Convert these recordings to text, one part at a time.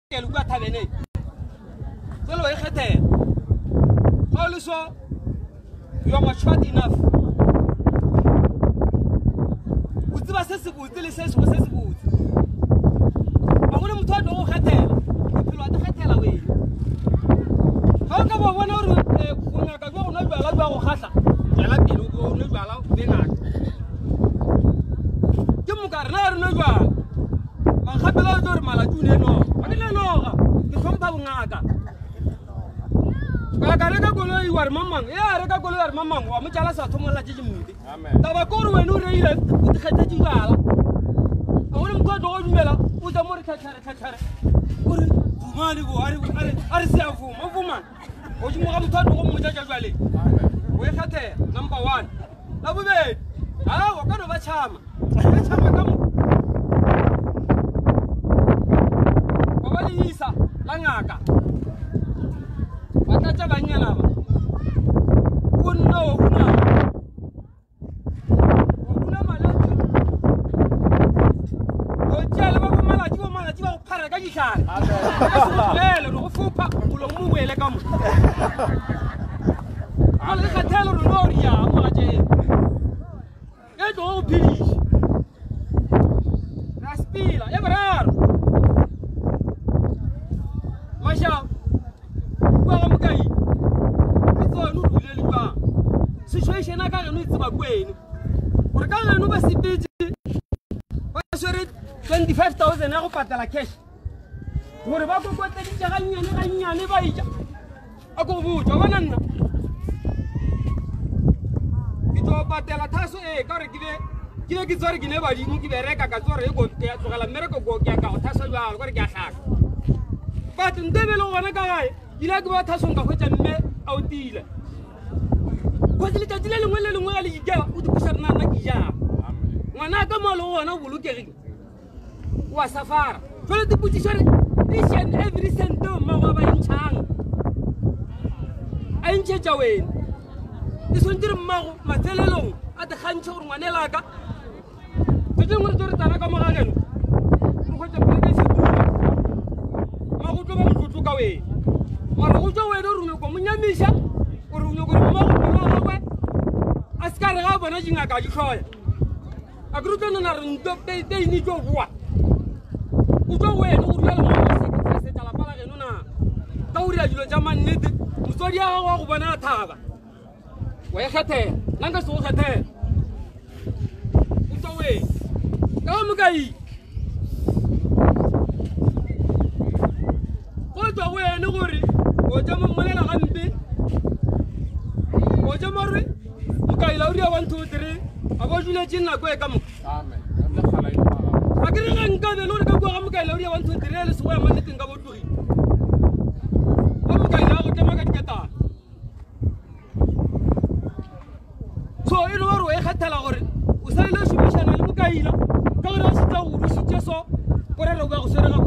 quel quoi t'as venu? Solo écrété. All so you are mature enough. Vous vas se vous laisser sur ce bout. On va me toi au hôtel. Tu vas te hôtel là oui. How come one hour on a go no ba la au khasa. Ya la bilu go no ba la benga. Jum karnar no ba. Ma khabela dor mala june no. Adile no. Ki som ba ngaka. Kagarega golo iwar mamang ya rega golo iwar mamang wa mchala sa tomo la jiji mudi amen tabakuru wenu reile utkata jingala awon mko do mela utamor kachara uri fumani go ari sia fu mafuma oji mo gamto do mo jaja jwale we khate number 1 labube wa kana bachama kamu babali isa langaka Watacha banyana ba. Una malaji. Ojela ba malaji ba phara ka dishana. Amen. Lo fupa kulo muwele ka mo. Ale ka thelo lo ria mo aje. E do pili. Raspila, e braro. Masha situation na ka no itsima kwenu gore ka no ba sipiti ba sore 25,000 ya go patala cash gore ba go kwata di tsa ganyane ba ija ako butsa bana nna ke tlo patela thaso ka re ke tsore ke ne ba di mo ke bereka ka tsore go ya tsogela mmereko go ke ka go thaso jalo gore ke a hlaka ba tndebelo gona ka gae ila ke ba thaso nka hwetsa mme autile Kwatile tatile lengwe ga le ikela o dikusarana nna ke ja ngwana ka molo wona o bolokegile wa safara jole diputisore each and every cent mo go ba intshang a intšhetša wena e sontire mmago matselelong a te gantšhe gore ngwane laka tse dingwe re tore tana ka mogageno re kgwetsa poleke setula mmago tlo ba motlotlo ka wena mara go tswa wena o ronyoko monyamiša o ronyoko re mmago Askar ga bona jinga ka dihloya a grutana na re ntlo be ni tlo bua o tlo wena o dula le mo se tala pala geno na ka o ria dilo tsa mannete motsodi ya go go bona thaba wa e kgethe nanga se o kgethe o tlo we ka mo kai o tlo wena gore o tla mo molela gampe o tla mo re Kaila uria 1 2 3 abojule jinna ko e kamu amen anda khala ina akire nga be lo ka go ga kaila uria 1 2 3 le se go ya manne tinga boturi ba kaila go tema ka diketa so ino waro e khatala gore o sa ile shumishana le kaila ka gore se tla go rusitse so gore re go sere ga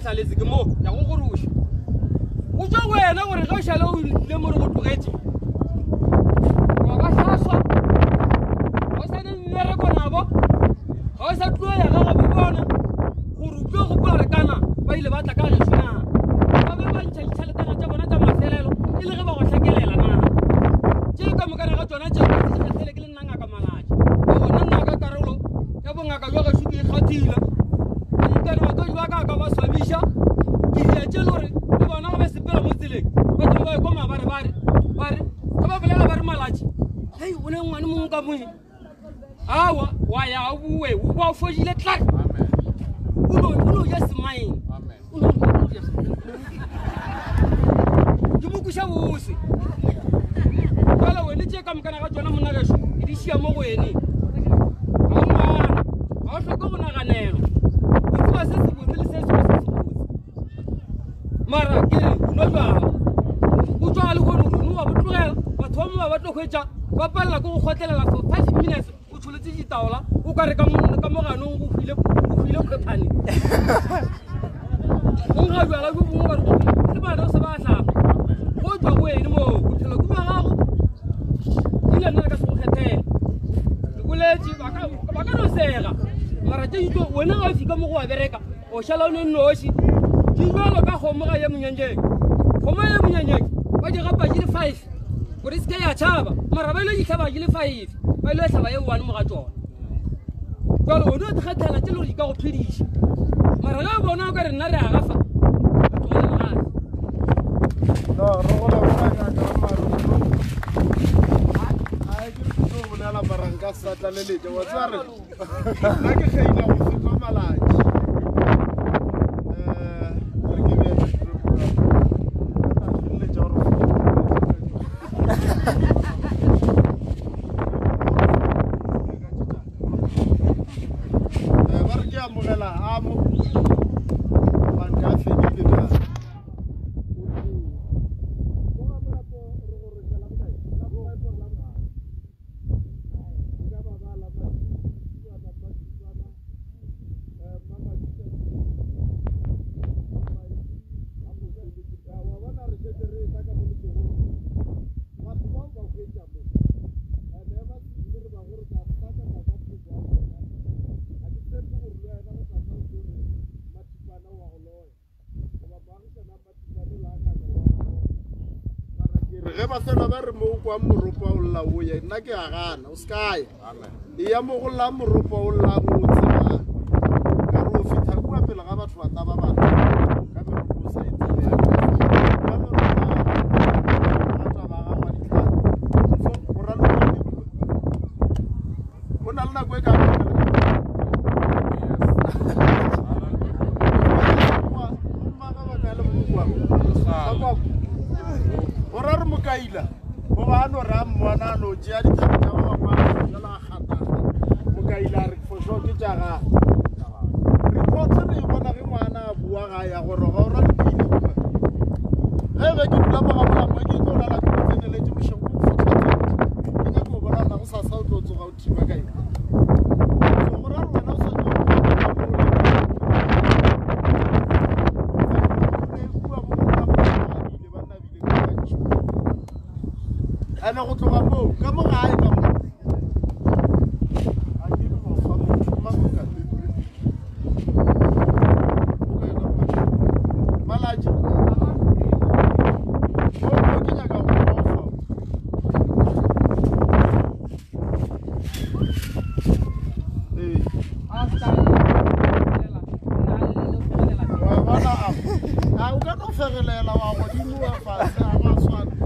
Lezigmo ya go gorusha o tšwa wena gore ga o šale o le mo re go tlogetse wa ba hlaswa o sa ne mmereko nabo ga o sa tlo ya ga go bona gore o tlo gopola re kana ba ile ba tla ka gešo na ba be ba ntšha ditšhaletana tša bona tša mafelelo e le ge ba go hlakelela na tše ka mokana ga tsona tšeo ka se kgathele ke le nna ngaka malatši ba gona ngaka karolo ya bongaka jwa gešo ke ikgathile nkane batodi ba ka ba swabisha ke ya tšelore le bona ga ba sepela mo tseleng ba tlo ba ikoma bare ga ba bolela ba re malatši hei o ne ngwane mongwe ka moe awa wa ya o bue o ba o fodile tlare uno ja semaine ke mokuša bose jala wene tše ka mokana ga tsona monna gešo e di šia mo go ene ga o ngwana ga o tlhoke go naganelwa o se se botse le se se mara ke no ba o tswa le go no wa botlogela batho ba mo ba tlo hwetša ba palla go khotlela for 5 minutes o tšholetse ditaola o ka re ka mogano go file khepane o ga jwa la go bongwe ba re le bana o se ba tla ile nna ka se go kgethela ke boletse ba ka no sega mara tse ito wena ga fika mo go wa bereka o shala o ne noši di jalo ka kgomo ga ye monyanjeng kgomo ye monyanjeng ba di gapa di le 5 gore se ke ya tšhaba mara ba ile di tlhaba di le 5 ba ile tlhaba ye 1 mo ga tsona jalo o no tkgethela tse le gore di ka go phediša mara ga bona o ka re nna re a gafa no rogola bona ka maru ai ke tlo bolela baranga satla le letse wa tsare nna ke kgeila go fetwa malaji re ke be le joro ba re ke amogela amo banga fetile na ge ba sena ba re mo kwa moropa o lla o ye nna ke a gana o skaya e ya mo go lla moropa o lla mo tsena ka ro fitha kwa pele ga batho ba taba ba ka be go sa itse ya ka mo ba taba ga wa ditla so go ra lo go na lna kwe ka Orar mukaila o ba no ra mwana no tšea dithata ba ba la gata mukaila re fo so ke tša ga report re bona ge ngwana a bua ga ya gore ga o ra dipini ge be ke dula ba ga mola mo ke tlo la ke tseneletse mošego go fotsa ke nya go bona na go sa sa o tlo tsoga o thiba kae so go ra rona o sa tlo ana go tloga mo ka mo gae ka mo a ke mo fa mo ma go ka malaji o ke nya ka go fa wa bona a o ka no fegelela wa go di mo fa sa ga swana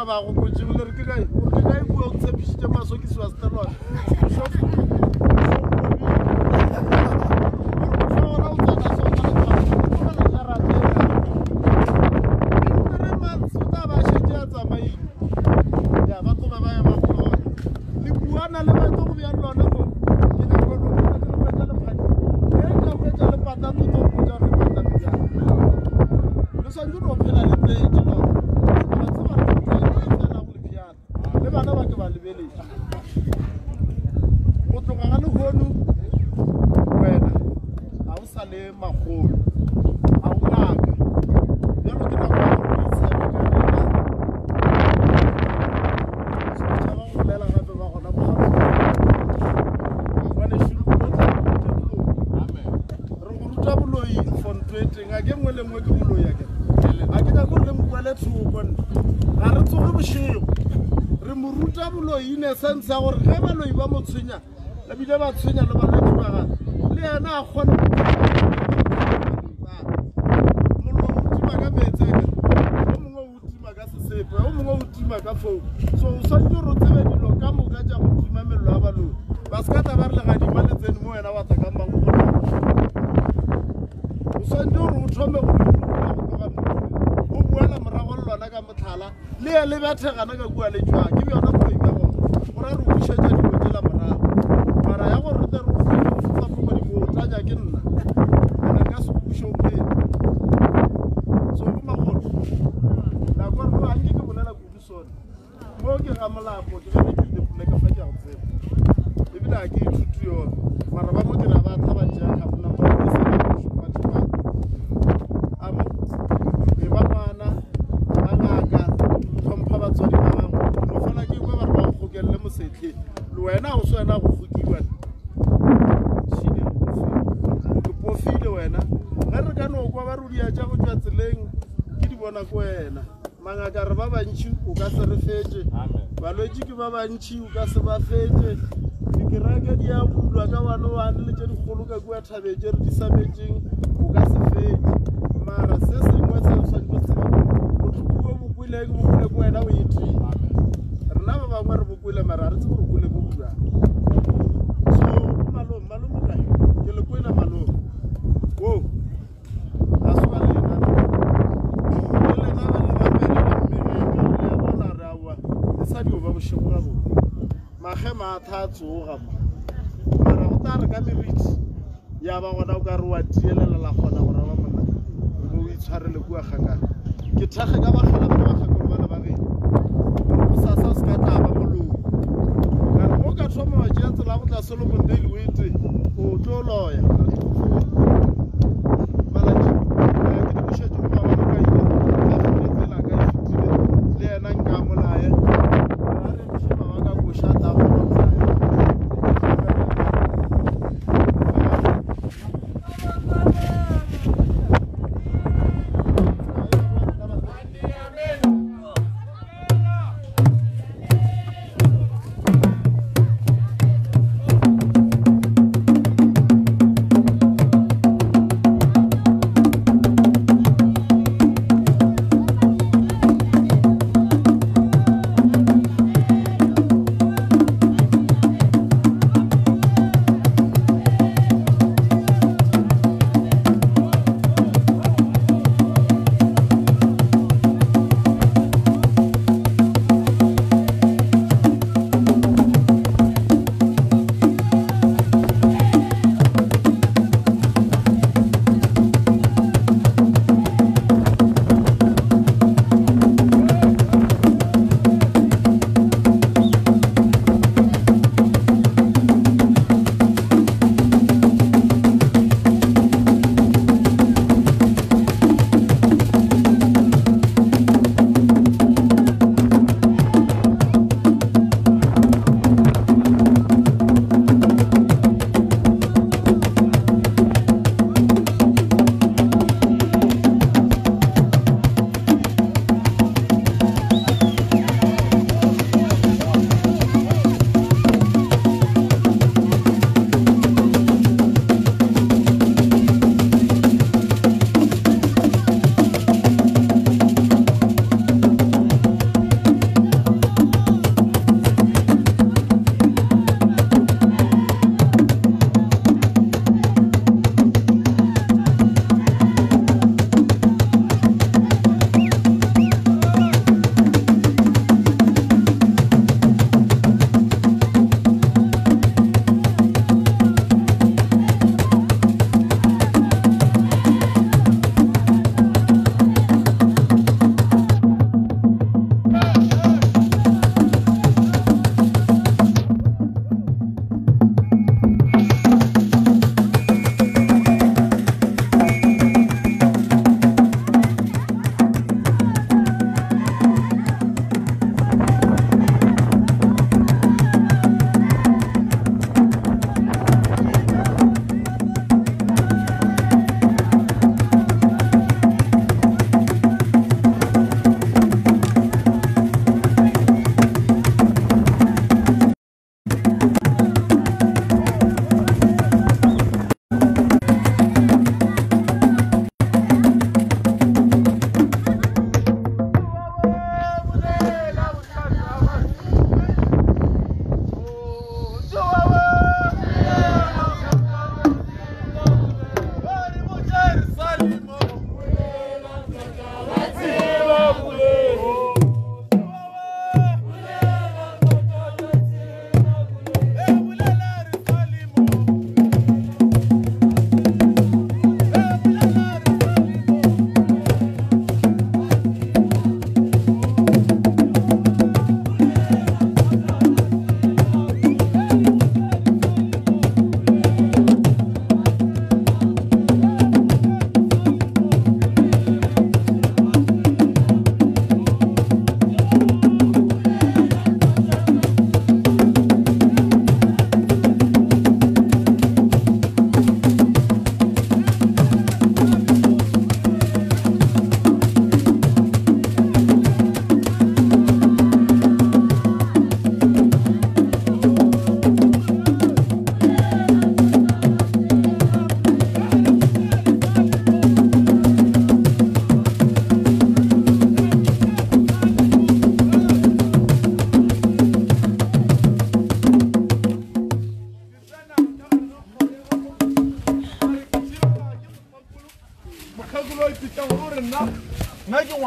ba go botse le re ke kae bua o tshepisitse masokisi wa stelwa magolo a o ngaka bjalo ke nako ya gore o itsebe ka rena setšhaba go bolela gape ba gona bone šulukotla re go ruta boloi fontweteng a ke nngwe le nngwe ke boloi ya ke a ke nyako re le mokwele thoko ga re tsoge bošego re mo ruta boloi in essence ya gore ge baloi ba mo tshwenya ebile ba tshwenya le balwetse ba ga le yena a kgone mollo o tima ka metseke o mongwe o tima ka sesepe o mongwe o tima ka fou so o swantse gore o tsebe dilo ka moka tša go tima mello ya baloi ba se ka tla ba re legadima le tsene mo wena wa tsakang bango o swantse gore o thome go o buela morago le lona ka motlhala le ye le bathegana ka kua le jwa ke bjona boloi ka gona gore re bušetša dilo tsela morago mara ya gore re tle re o fofa mokodimo o tanya ke nna ene ka se bušo pele so go magolo nako re go anke ke bolela kudu sone mo ke ga molapo ke bene ke poleke fa ke a go tseba ebile a ke ithuti yone mara ba mo dira ba thaba jea kgafona ba ke se ba mošomathiba a mo e ba ngwana ba ngaka tlhompha batswadi ba gago mo fela ke kwe ba re ba go gokelele mosetlhe le wena o se wena go gokiwa šine ke pofile wena ge re ka no kwa ba rudia tša go tšwa tseleng ke di bona ko wena mangaka re ba bantši o ka se re fetse balwetši ke ba bantši o ka se ba fetse dikereke di a bulwa ka wane le tše dikgolo ka kua thabetše re di sabetšeng o ka se fetse mara se sengwe se o swantse tseba botlhoko bo bokwileng bokwile ko wena o etee rena ba bangwe re bokwile mara re tsebe re kwile ko buang so malome kae ke le kwena malome wo a soba lena le lena ba le bapele le mmeleng le bona re awa e sa dio ba bošego ga bona mage matha a tsoga mara go ta re ka meriti ya ba gona o ka re wa tielela la kgona gore ba monna mo o itshwarele kua kgakana ke thage ka bagala ba bagakolo bana ba gena gore go sasa se ka taba molong ka re mo ka thoma wa tšea tsela go tla Solomon Dale Wete o tlo loya malatši ke di bušetše go ba bana ka ila ka fone tsela ka e fetile le yena nka molaye a re mošima wa ka koša ta go molaye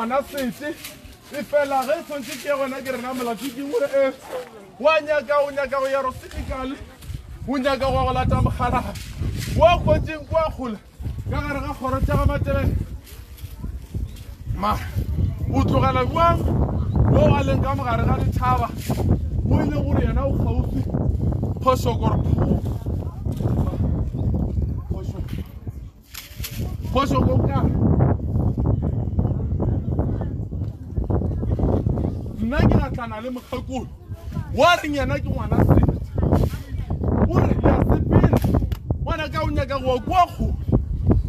ngwana sete e fela ge tshwantse ke gona ke rena molato ke gore wa nyaka go ya rosetikale o nyaka go lata mogalaga wa kgotseng kwa kgola ka gare ga kgoro tša ga matebele ma o tlogela jwang mo a leng ka mogare ga dithaba mo e leng gore yena o gaufi phosokoro ka nna ke gatlana le mokgakolo wa reng yena ke ngwana sete ore ya sepele ngwana ka o nyaka go kwa kgole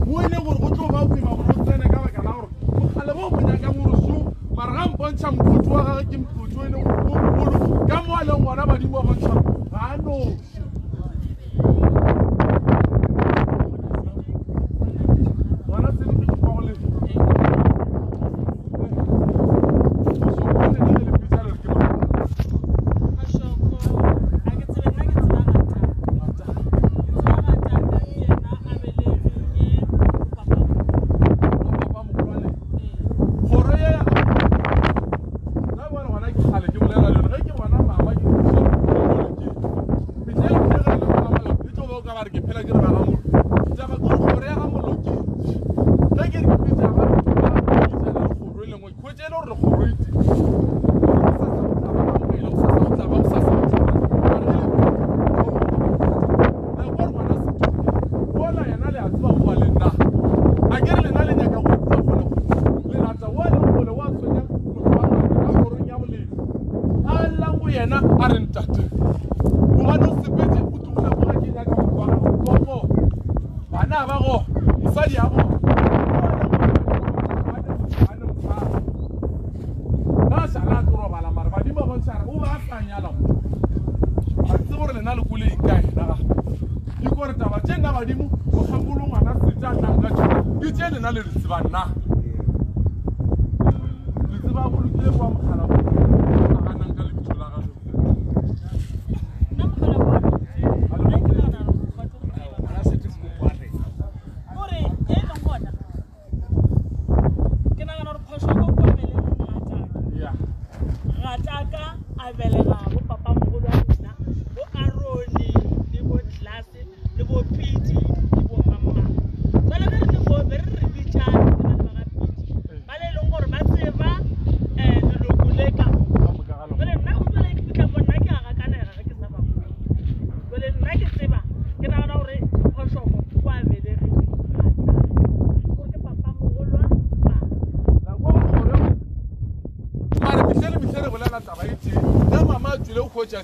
mo e leng gore go tlo ba boima gore o tsene ka baka la gore mogale mo mo nyaka moroso mara ga mpontšha mokgotsi wa gage ke mokgotsi o e leng mogolo ka mo a leng ngwana badimo ba bontšha ga a noši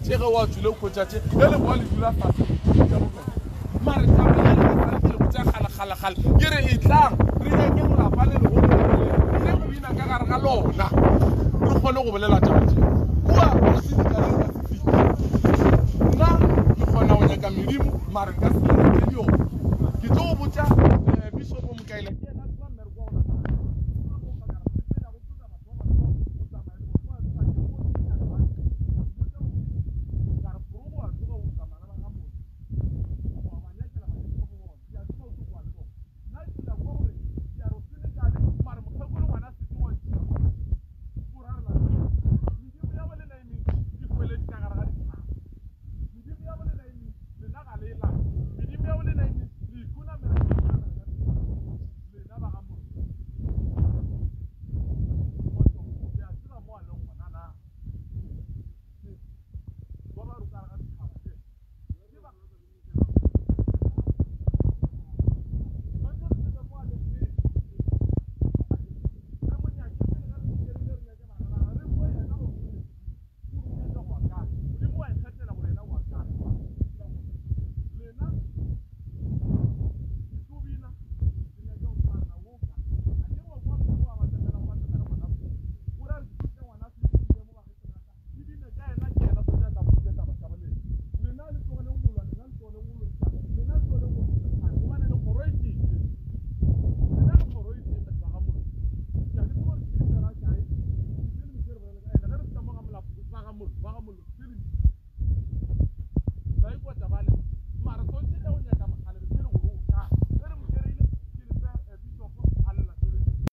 tšhege wa tswile o kgotšatše e le boa le dula fase mare taba ya le botsa kgalekgalekgale ke re e tlang re nyake golapa le le go bina ka gare ga lona re kgone go bolela taba tše kua o sedikale ka sefika nna ke kgona go nyaka medimo mare nka selete dio ke tlo go botsa bishopo mokaela ke yena tla mmereko gona vamos.